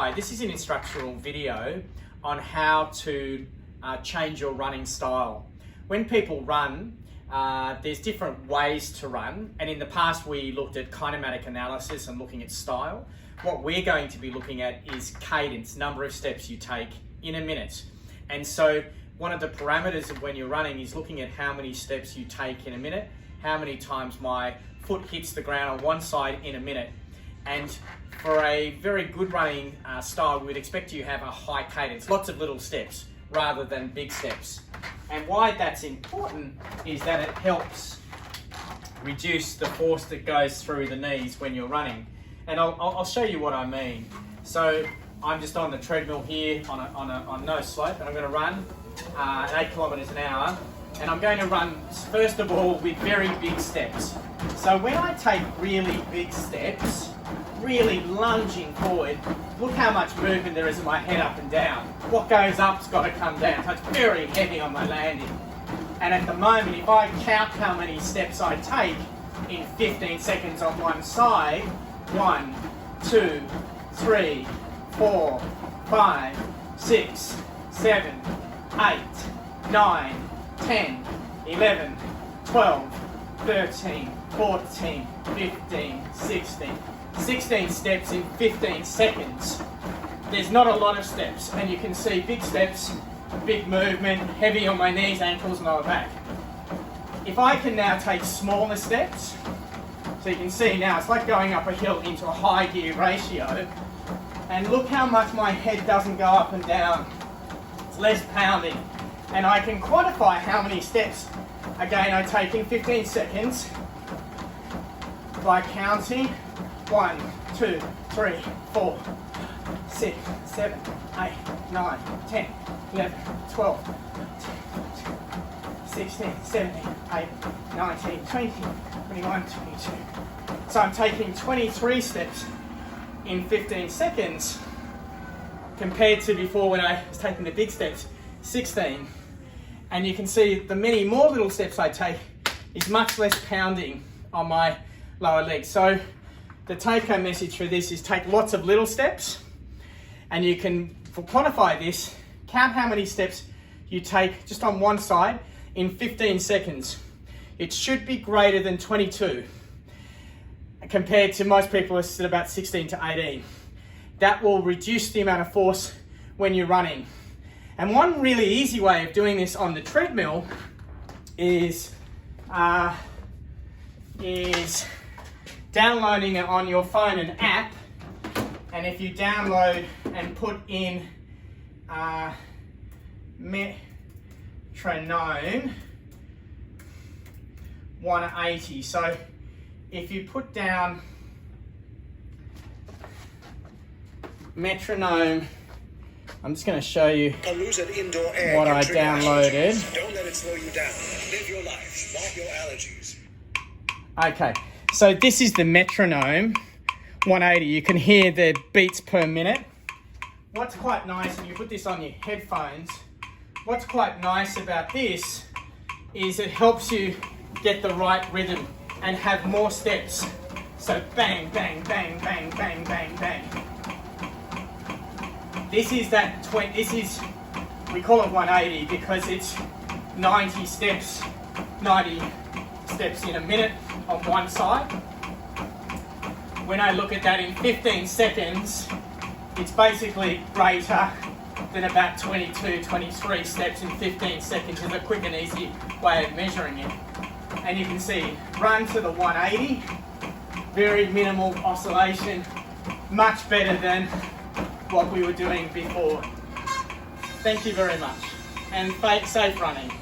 Hi, this is an instructional video on how to change your running style. When people run, there's different ways to run, and in the past we looked at kinematic analysis and looking at style. What we're going to be looking at is cadence, number of steps you take in a minute. And so one of the parameters of when you're running is looking at how many steps you take in a minute, how many times my foot hits the ground on one side in a minute. And for a very good running style, we would expect you to have a high cadence, lots of little steps rather than big steps. And why that's important is that it helps reduce the force that goes through the knees when you're running. And I'll show you what I mean. So I'm just on the treadmill here on no slope, and I'm going to run at 8 kilometers an hour. And I'm going to run, first of all, with very big steps. So when I take really big steps, really lunging forward, look how much movement there is in my head up and down. What goes up's got to come down, so it's very heavy on my landing. And at the moment, if I count how many steps I take in 15 seconds on one side, 1, 2, 3, 4, 5, 6, 7, 8, 9, 10, 11, 12, 13, 14, 15, 16. 16 steps in 15 seconds. There's not a lot of steps, and you can see big steps, big movement, heavy on my knees, ankles, and lower back. If I can now take smaller steps, so you can see now it's like going up a hill into a high gear ratio, and look how much my head doesn't go up and down. It's less pounding, and I can quantify how many steps again I take in 15 seconds by counting 1, 2, 3, 4, 6, 7, 8, 9, 10, 11, 12, 16, 17, 18, 19, 20, 21, 22. So I'm taking 23 steps in 15 seconds compared to before when I was taking the big steps, 16. And you can see the many more little steps I take is much less pounding on my lower legs. So the take-home message for this is take lots of little steps, and you can, for quantify this, count how many steps you take just on one side in 15 seconds. It should be greater than 22 compared to most people are at about 16 to 18. That will reduce the amount of force when you're running. And one really easy way of doing this on the treadmill is downloading it on your phone an app. And if you download and put in Metronome 180, so if you put down Metronome, I'm just going to show you what I downloaded. Don't let it slow you down. Live your life. Mark your allergies. Okay, so this is the Metronome 180. You can hear the beats per minute. What's quite nice, and you put this on your headphones, what's quite nice about this is it helps you get the right rhythm and have more steps. So bang, bang, bang, bang, bang, bang, bang. This is we call it 180 because it's 90 steps in a minute on one side. When I look at that in 15 seconds, it's basically greater than about 22, 23 steps in 15 seconds. Is a quick and easy way of measuring it. And you can see, run to the 180, very minimal oscillation, much better than what we were doing before. Thank you very much, and safe running.